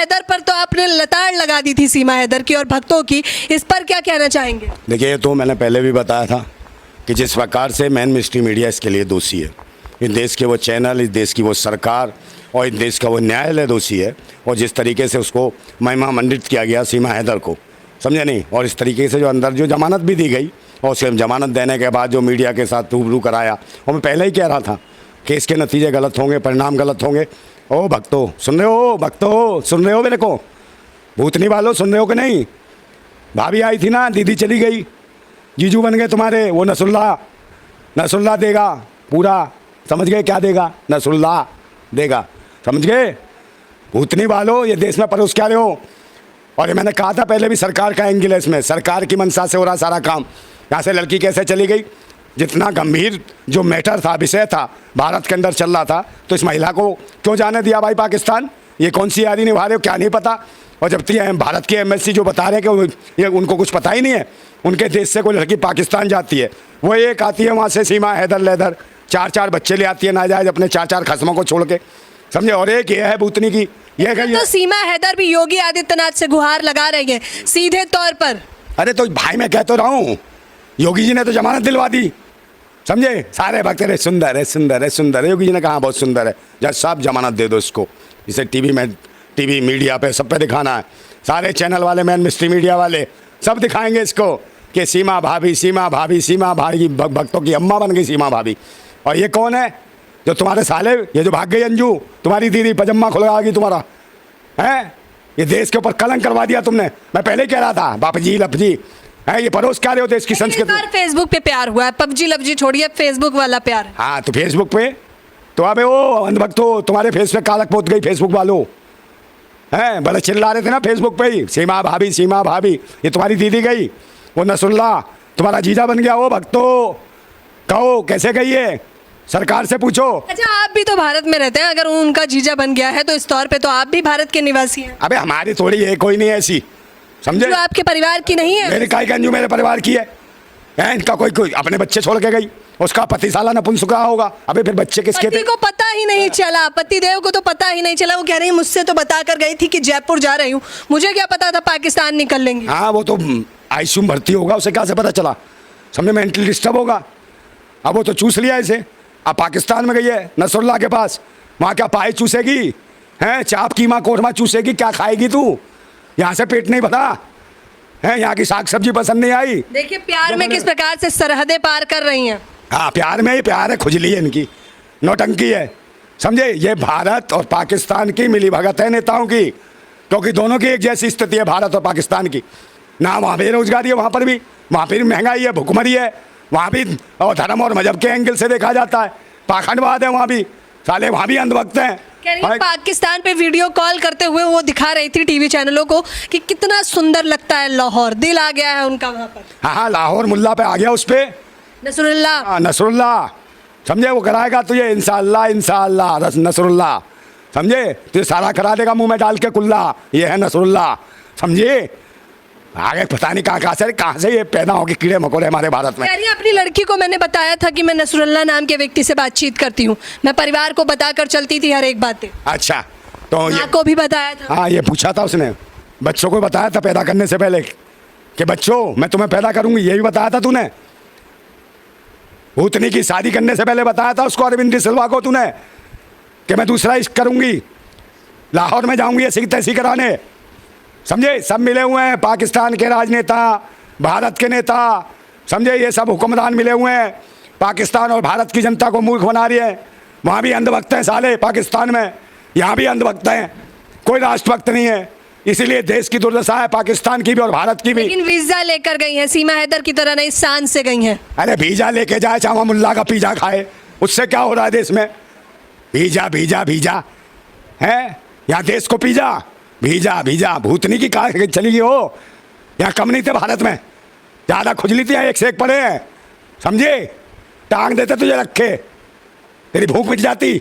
हैदर पर तो आपने लताड़ लगा दी थी, सीमा हैदर की और भक्तों की, इस पर क्या कहना चाहेंगे? देखिए, तो मैंने पहले भी बताया था कि जिस प्रकार से मेन स्ट्रीम मीडिया इसके लिए दोषी है, इस देश के वो चैनल, इस देश की वो सरकार और इस देश का वो न्यायालय दोषी है। और जिस तरीके से उसको महिमा मंडित किया गया सीमा हैदर को, समझे नहीं, और इस तरीके से जो अंदर जो जमानत भी दी गई और उसे जमानत देने के बाद जो मीडिया के साथ रूबरू कराया, और मैं पहले ही कह रहा था कि इसके नतीजे गलत होंगे, परिणाम गलत होंगे। ओ भक्तों, सुन रहे हो? भक्तों, सुन रहे हो मेरे को? भूतनी वालों, सुन रहे हो कि नहीं? भाभी आई थी ना, दीदी चली गई, जीजू बन गए तुम्हारे, वो नसरुल्ला देगा पूरा, समझ गए? क्या देगा? नसरुल्ला देगा, समझ गए? भूतनी वालों, ये देश में परोस क्या रहे हो? और ये मैंने कहा था पहले भी, सरकार का एंगल है इसमें, सरकार की मंशा से हो रहा सारा काम। यहाँ से लड़की कैसे चली गई? जितना गंभीर जो मैटर था, विषय था, भारत के अंदर चल रहा था, तो इस महिला को क्यों जाने दिया भाई पाकिस्तान? ये कौन सी यारी निभा रहे हो, क्या नहीं पता? और जब तक भारत के एमएलसी जो बता रहे हैं कि ये उनको कुछ पता ही नहीं है, उनके देश से कोई लड़की पाकिस्तान जाती है, वो एक आती है वहाँ से सीमा हैदर लेदर, 4 बच्चे ले आती है नाजायज अपने 4 खस्मों को छोड़ के, समझे? और एक ये है भूतनी की, ये गई तो सीमा हैदर भी योगी आदित्यनाथ से गुहार लगा रही है सीधे तौर पर। अरे तो भाई, मैं कह तो रहा हूँ, योगी जी ने तो जमानत दिलवा दी, समझे? सारे भक्त अरे सुंदर है, सुंदर है, सुंदर है। योगी जी ने कहा बहुत सुंदर है, जज साहब जमानत दे दो इसको। इसे टीवी मीडिया पे सब पे दिखाना है, सारे चैनल वाले, मेन स्ट्रीम मीडिया वाले सब दिखाएंगे इसको कि सीमा भाभी, सीमा भाभी, सीमा भाभी, भक्तों की अम्मा बन गई सीमा भाभी। और ये कौन है जो तुम्हारे साले, ये जो भाग गई अंजू, तुम्हारी दीदी पजम्मा खुलवा गई तुम्हारा, है? ये देश के ऊपर कलंक करवा दिया तुमने। मैं पहले ही कह रहा था, बापजी लपजी है, ये परोस क्या रहे हो देश की संस्कृति? फेसबुक पे प्यार हुआ है, पबजी लपजी छोड़िए, फेसबुक वाला प्यार है। हाँ, तो फेसबुक पे तो अबे वो अंधभक्त हो, तुम्हारे फेस पे कालक पोत गई फेसबुक वालों, हैं? बड़े चिल्ला रहे थे ना फेसबुक पे ही, सीमा भाभी, सीमा भाभी। ये तुम्हारी दीदी गई, वो नसरुल्ला तुम्हारा जीजा बन गया। वो भक्तों, कहो कैसे गई है? सरकार से पूछो। अच्छा, आप भी तो भारत में रहते हैं, अगर उनका जीजा बन गया है तो इस तौर पे तो आप भी भारत के निवासी हैं। अबे हमारी थोड़ी है, कोई नहीं ऐसी, समझे? जो आपके परिवार की नहीं है। मेरी काय गंजू मेरे परिवार की है, इनका कोई अपने बच्चे छोड़ के गई, उसका पति साला नपुंसक रहा होगा। अबे फिर बच्चे किसके थे? पति को पता ही नहीं चला, पति देव को तो पता ही नहीं चला। वो कह रही है मुझसे तो बता कर गई थी कि जयपुर जा रही हूँ, मुझे क्या पता था पाकिस्तान निकल लेंगे। हाँ, वो तो आईसीयू में भर्ती होगा, उसे क्या से पता चला, समझे? मेंटली डिस्टर्ब होगा। अब वो तो चूस लिया इसे, अब पाकिस्तान में गई है नसरुल्ला के पास, वहाँ क्या पाए चूसेगी? हैं? चाप कीमा कोरमा चूसेगी? क्या खाएगी तू? यहाँ से पेट नहीं भरा है, यहाँ की साग सब्जी पसंद नहीं आई। देखिए प्यार में किस प्रकार से सरहदें पार कर रही हैं। हाँ, प्यार में ही प्यार है, खुजली है इनकी, नौटंकी है, समझे? ये भारत और पाकिस्तान की मिली भगत है नेताओं की, क्योंकि दोनों की एक जैसी स्थिति है भारत और पाकिस्तान की ना। वहाँ बेरोजगारी है, वहाँ पर भी, वहाँ पर महंगाई है, भुखमरी है, वहाँ भी और धर्म और मजहब के एंगल से देखा जाता है, पाखंडवाद है वहाँ भी, साले वहाँ भी अंधभक्त हैं। पाकिस्तान पे वीडियो कॉल करते हुए वो दिखा रही थी टीवी चैनलों को कि कितना सुंदर लगता है लाहौर, दिल आ गया है उनका वहाँ पर। हाँ, लाहौर मुल्ला पे आ गया, उस पे नसरुल्ला, नसरुल्ला, समझे? वो कराएगा तुझे इंशाअल्लाह, इंशाअल्लाह नसरुल्ला, समझे? तुझे सारा करा देगा मुंह में डाल के कुल्ला, ये है नसरुल्ला, समझे? आगे पता नहीं कहाँ से ये पैदा हो गए कीड़े मकोड़े हमारे भारत में। अपनी लड़की को मैंने बताया था कि मैं नसरुल्ला नाम के व्यक्ति से बातचीत करती हूँ, मैं परिवार को बताकर चलती थी हर एक बातें। अच्छा, तो ये को भी बताया था? हाँ, ये पूछा था उसने, बच्चों को बताया था पैदा करने से पहले कि बच्चों मैं तुम्हें पैदा करूंगी, ये भी बताया था तूने? भूतनी की शादी करने से पहले बताया था उसको, अरविंद सिलवा को तूने, कि मैं दूसरा इश्क करूंगी, लाहौर में जाऊंगी ऐसी तैसी कराने, समझे? सब मिले हुए हैं, पाकिस्तान के राजनेता, भारत के नेता, समझे? ये सब हुक्मरान मिले हुए हैं, पाकिस्तान और भारत की जनता को मूर्ख बना रही है। वहाँ भी अंधभक्त हैं साले पाकिस्तान में, यहाँ भी अंधभक्त हैं, कोई राष्ट्रभक्त नहीं है। इसीलिए देश की दुर्दशा है, पाकिस्तान की भी और भारत की भी। लेकिन वीजा लेकर गई हैं, सीमा हैदर की तरह नहीं, शान से गई हैं। अरे वीजा लेके जाए, चावा मुल्ला का पिज्जा खाए, उससे क्या हो रहा है देश में? वीजा वीजा वीजा है, यहाँ देश को पिज्जा, वीजा वीजा। भूतनी की कहा चली गई हो, यहाँ कम नहीं थे भारत में, ज़्यादा खुजली थी, एक से एक पड़े हैं, समझे? टांग देते तुझे रखे, तेरी भूख मिट जाती।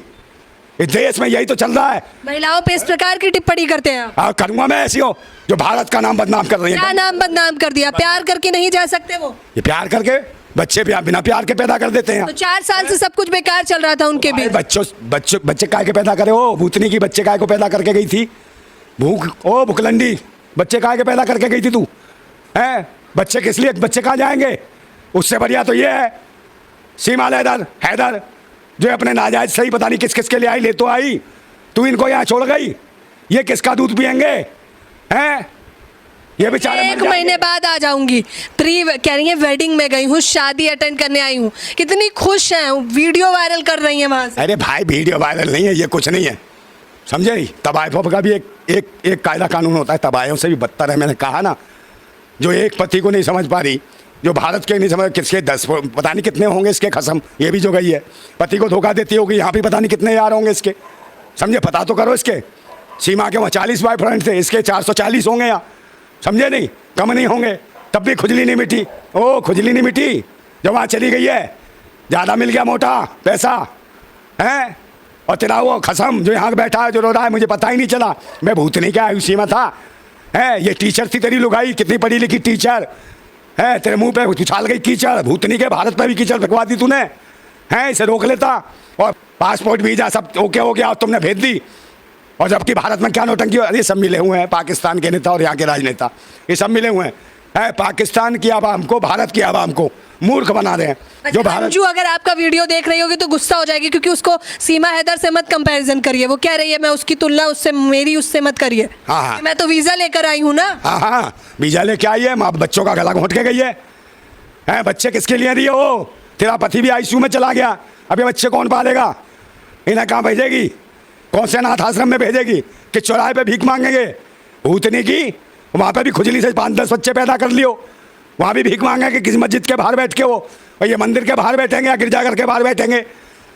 इस देश में यही तो चल रहा है। महिलाओं पे इस प्रकार की टिप्पणी करते हैं? हाँ, करूँगा मैं ऐसी हो जो भारत का नाम बदनाम कर रही है। क्या नाम बदनाम कर दिया? प्यार करके नहीं जा सकते वो? ये प्यार करके बच्चे बिना प्यार के पैदा कर देते हैं। तो 4 साल से सब कुछ बेकार चल रहा था उनके भी। बच्चे काय के पैदा करे हो? भूतनी की बच्चे काय को पैदा करके गई थी? भूख ओ भुखलंडी, बच्चे काहे के पैदा करके गई थी तू? हैं बच्चे किस लिए, बच्चे कहाँ जाएंगे? उससे बढ़िया तो ये है सीमा हैदर जो अपने नाजायज सही पता नहीं किस किस के लिए आई, ले तो आई, तू इनको यहाँ छोड़ गई, ये किसका दूध पियेंगे? हैं ये बेचारे एक महीने बाद आ जाऊंगी, कह रही है वेडिंग में गई हूँ, शादी अटेंड करने आई हूँ, कितनी खुश हैं, वीडियो वायरल कर रही हैं वहाँ से। अरे भाई वीडियो वायरल नहीं है, ये कुछ नहीं है, समझे नहीं? तबायफों का भी एक कायदा कानून होता है, तबायों से भी बदतर है। मैंने कहा ना, जो एक पति को नहीं समझ पा रही, जो भारत के नहीं समझ, किसके 10 पता नहीं कितने होंगे इसके कसम, ये भी जो गई है पति को धोखा देती होगी, यहाँ भी पता नहीं कितने यार होंगे इसके, समझे? पता तो करो इसके। सीमा के वहाँ 40 बॉयफ्रेंड थे, इसके 440 होंगे यहाँ, समझे नहीं? कम नहीं होंगे, तब भी खुजली नहीं मिटी। ओ खुजली नहीं मिटी, जब वहाँ चली गई है, ज़्यादा मिल गया मोटा पैसा है। और तेरा वो खसम जो यहाँ बैठा है, जो रो रहा है, मुझे पता ही नहीं चला, मैं भूतनी क्या आयु सीमा था है? ये टीचर थी तेरी लुगाई, कितनी पढ़ी लिखी टीचर है, तेरे मुंह पे उछाल गई कीचड़, भूतनी के भारत पे भी कीचड़ फेंकवा दी तूने, है? इसे रोक लेता, और पासपोर्ट वीजा सब ओके हो गया और तुमने भेज दी, और जबकि भारत में क्या नौटंकी। अरे सब मिले हुए हैं, पाकिस्तान के नेता और यहाँ के राजनेता, ये सब मिले हुए हैं। पाकिस्तान की आवाम को, भारत की आवाम को मूर्ख बना रहे हैं। जो भारत अंजू अगर आपका वीडियो देख रही होगी तो गुस्सा हो जाएगी, क्योंकि उसको सीमा हैदर से मत कंपैरिजन करिए, वो कह रही है मैं उसकी तुलना उससे, मेरी उससे मत करिए। हाँ। मैं तो वीजा लेकर आई हूँ ना। हाँ, वीजा लेके आई है, माँ बच्चों का गला घोंट के गई है। बच्चे किसके लिए दिए हो? तेरा पति भी आईसीयू में चला गया, अभी बच्चे कौन पालेगा? इन्हें कहाँ भेजेगी? कौन से अनाथ आश्रम में भेजेगी कि चौराहे पे भीख मांगेंगे? भूतनी की वहाँ पे भी खुजली से 5-10 बच्चे पैदा कर लियो, वहाँ भी भीख मांगेंगे, किसी मस्जिद के बाहर बैठ के वो, और ये मंदिर के बाहर बैठेंगे या गिरजाघर के बाहर बैठेंगे।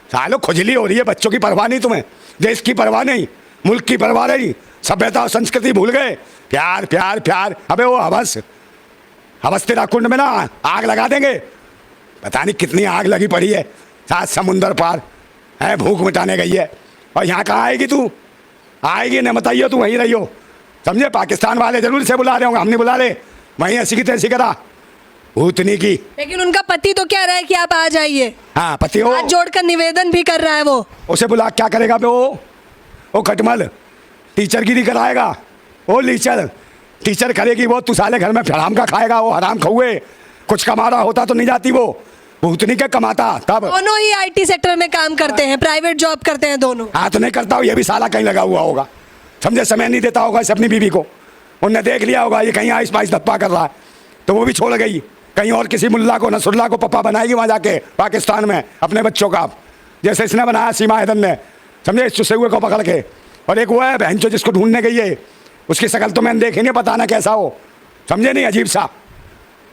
सालों खुजली हो रही है, बच्चों की परवाह नहीं तुम्हें, देश की परवाह नहीं, मुल्क की परवाह नहीं, सभ्यता और संस्कृति भूल गए। प्यार प्यार प्यार, अबे वो हवस तेरा कुंड में ना आग लगा देंगे, पता नहीं कितनी आग लगी पड़ी है, 7 समुंदर पार है, भूख मिटाने गई है। और यहाँ कहाँ आएगी तू? आएगी न बताइए, तू वहीं रहियो, समझे? पाकिस्तान वाले जरूर से बुला रहे होंगे, हम नहीं बुला रहे, वहीं ऐसी की तैसी करा भूतनी की। लेकिन उनका पति तो कह रहा है कि आप आ जाइए। हाँ पति हो, हाथ जोड़कर निवेदन भी कर रहा है वो। उसे बुला क्या करेगा बे? वो खटमल टीचरगिरी कराएगा, वो लीचर टीचर करेगी वो, तू साले घर में हराम का खाएगा, वो हराम खौए, कुछ कमा रहा होता तो नहीं जाती वो, भूतनी के कमाता तब। दोनों ही आईटी सेक्टर में काम करते हैं, प्राइवेट जॉब करते हैं दोनों। हाँ तो नहीं करता हो, ये भी साला कहीं लगा हुआ होगा, समझे? समय नहीं देता होगा इसे अपनी बीवी को, उनने देख लिया होगा ये कहीं आइस पाइस धप्पा कर रहा है, तो वो भी छोड़ गई, कहीं और किसी मुल्ला को नसरुल्ला को पप्पा बनाएगी वहाँ जाके पाकिस्तान में अपने बच्चों का, जैसे इसने बनाया सीमा हैदर ने, समझे? इस चुसे हुए को पकड़ के। और एक वो है बहन जो जिसको ढूंढने गई है, उसकी शक्ल तो मैंने देखी नहीं, बताना कैसा हो, समझे नहीं? अजीब सा,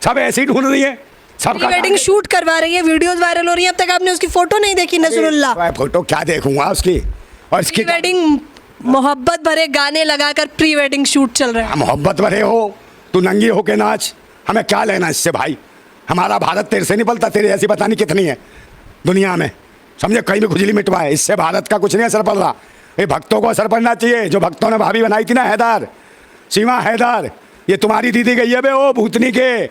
सब ऐसे ही ढूंढ रही है, सबका वेडिंग शूट करवा रही है, वीडियोस वायरल हो रही है। अब तक आपने उसकी फोटो नहीं देखी नसरुल्ला? फोटो क्या देखूंगा उसकी, और इसकी वेडिंग मोहब्बत भरे गाने लगाकर प्री वेडिंग शूट चल रहा है। मोहब्बत भरे हो, तू नंगी होके नाच, हमें क्या लेना इससे भाई? हमारा भारत तेरे से नहीं पलता, तेरे ऐसी पता नहीं कितनी है दुनिया में, समझे? कहीं भी खुजली मिटवाए, इससे भारत का कुछ नहीं असर पड़ रहा, ये भक्तों को असर पड़ना चाहिए। जो भक्तों ने भाभी बनाई थी ना हैदर, सीमा हैदर, ये तुम्हारी दीदी गई है बे, ओ भूतनी के,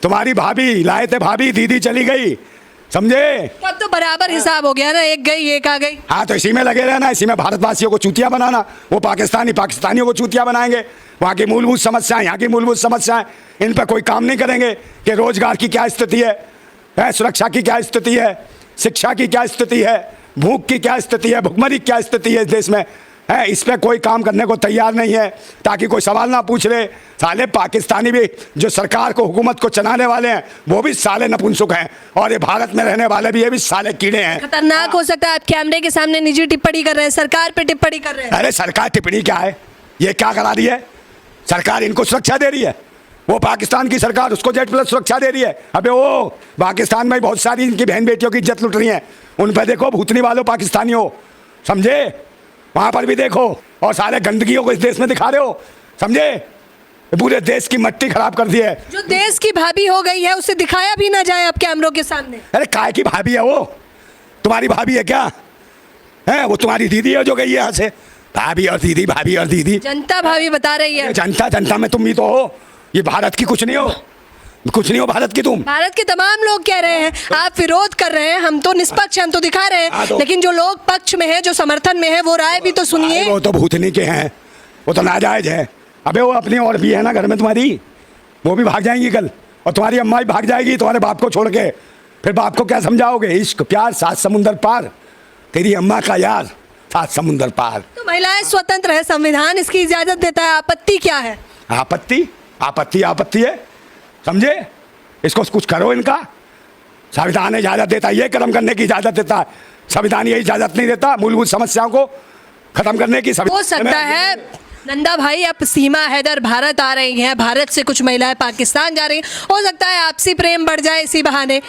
तुम्हारी भाभी लाए थे, भाभी दीदी चली गई, समझे? अब तो बराबर हिसाब हो गया ना, एक गई एक आ गई। हाँ तो इसी में लगे रहना, इसी में भारतवासियों को चूतिया बनाना, वो पाकिस्तानियों को चूतिया बनाएंगे। वहाँ की मूलभूत समस्याएं, यहाँ की मूलभूत समस्याएं, इन पर कोई काम नहीं करेंगे कि रोजगार की क्या स्थिति है, सुरक्षा की क्या स्थिति है, शिक्षा की क्या स्थिति है, भूख की क्या स्थिति है, भुखमरी की क्या स्थिति है इस देश में, है? इस पर कोई काम करने को तैयार नहीं है, ताकि कोई सवाल ना पूछ ले। साले पाकिस्तानी भी जो सरकार को, हुकूमत को चलाने वाले हैं, वो भी साले नपुंसक हैं, और ये भारत में रहने वाले भी, ये भी साले कीड़े हैं। खतरनाक हो सकता है, आप कैमरे के सामने निजी टिप्पणी कर रहे हैं, सरकार पे टिप्पणी कर रहे हैं। अरे सरकार टिप्पणी क्या है? ये क्या करा रही है सरकार? इनको सुरक्षा दे रही है, वो पाकिस्तान की सरकार उसको Z+ सुरक्षा दे रही है। अबे वो पाकिस्तान में बहुत सारी इनकी बहन बेटियों की इज्जत लुट रही है, उन पर देखो, भूतनी वालों पाकिस्तानियों, समझे? वहाँ पर भी देखो, और सारे गंदगियों को इस देश में दिखा रहे हो, समझे? पूरे देश की मट्टी खराब कर दी है। जो देश की भाभी हो गई है उसे दिखाया भी ना जाए अब कैमरों के सामने। अरे काय की भाभी है वो? तुम्हारी भाभी है क्या? है वो तुम्हारी दीदी है जो गई है यहाँ से? भाभी और दीदी, भाभी और दीदी, जनता भाभी बता रही है। जनता में तुम भी तो हो, ये भारत की कुछ नहीं हो, कुछ नहीं हो भारत की तुम। भारत के तमाम लोग कह रहे हैं, आप विरोध कर रहे हैं, हम तो निष्पक्ष हैं, हम तो दिखा रहे हैं, तो, लेकिन जो लोग पक्ष में है, जो समर्थन में है, वो राय भी तो सुनिए। वो तो भूतनी के हैं, वो तो नाजायज है। अबे वो अपनी और भी है ना घर में तुम्हारी, वो भी भाग जाएंगी कल, और तुम्हारी अम्मा भी भाग जाएगी तुम्हारे बाप को छोड़ के। फिर बाप को क्या समझाओगे? इश्क प्यार 7 समुंदर पार, तेरी अम्मा का यार 7 समुंदर पार। तो महिलाएं स्वतंत्र है, संविधान इसकी इजाजत देता है, आपत्ति क्या है? आपत्ति आपत्ति आपत्ति है, समझे? इसको कुछ करो इनका। संविधान इजाजत देता है, ये कर्म करने की इजाजत देता है, संविधान ये इजाजत नहीं देता मूलभूत समस्याओं को खत्म करने की। हो सकता है नंदा भाई, अब सीमा हैदर भारत आ रही हैं, भारत से कुछ महिलाएं पाकिस्तान जा रही हैं, हो सकता है आपसी प्रेम बढ़ जाए इसी बहाने।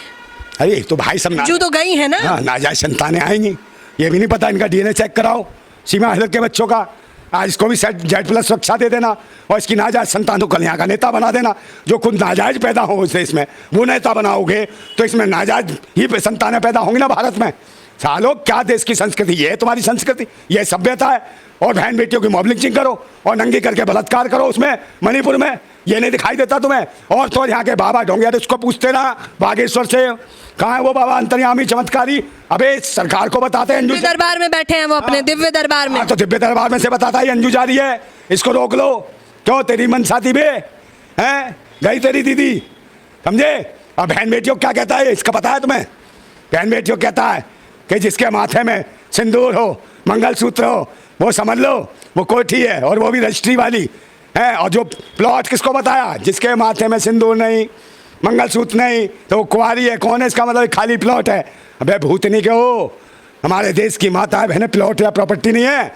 अरे तो भाई सब जो तो गई है ना, हाँ, नाजायज संतानें आएंगी, ये भी नहीं पता। इनका डीएनए चेक कराओ सीमा हैदर के बच्चों का, आज इसको भी Z+ सुरक्षा दे देना, और इसकी नाजायज संतानों को यहाँ का नेता बना देना। जो खुद नाजायज पैदा हो उस देश में वो नेता बनाओगे तो इसमें नाजायज ही संतानें पैदा होंगी ना भारत में। सालों क्या देश की संस्कृति, ये है तुम्हारी संस्कृति, ये सभ्यता है। और बहन बेटियों की मॉब लिंचिंग करो और नंगी करके बलात्कार करो उसमें मणिपुर में, ये नहीं दिखाई देता तुम्हें? और तो यहाँ के बाबा ढोंगिया उसको पूछते ना बागेश्वर से, कहाँ है वो बाबा अंतर्यामी चमत्कारी? अबे सरकार को बताते हैं। दिव्य दरबार में बैठे हैं वो, अपने दिव्य दरबार में। तो दिव्य दरबार में से बताता है अंजू जा रही है, इसको रोक लो। क्यों? तेरी मनसाती बे हैं, गई तेरी दीदी, समझे? अब बहन बेटियों क्या कहता है इसका पता है तुम्हें? बहन बेटियों कहता है कि जिसके माथे में सिंदूर हो, मंगलसूत्र हो, वो समझ लो वो कोठी है, और वो भी रजिस्ट्री वाली है। और जो प्लॉट किसको बताया? जिसके माथे में सिंदूर नहीं, मंगलसूत्र नहीं, तो वो कुंवारी है। कौन है? इसका मतलब खाली प्लॉट है। अबे भूतनी के हो, हमारे देश की माता है बहने, प्लॉट या प्रॉपर्टी नहीं है।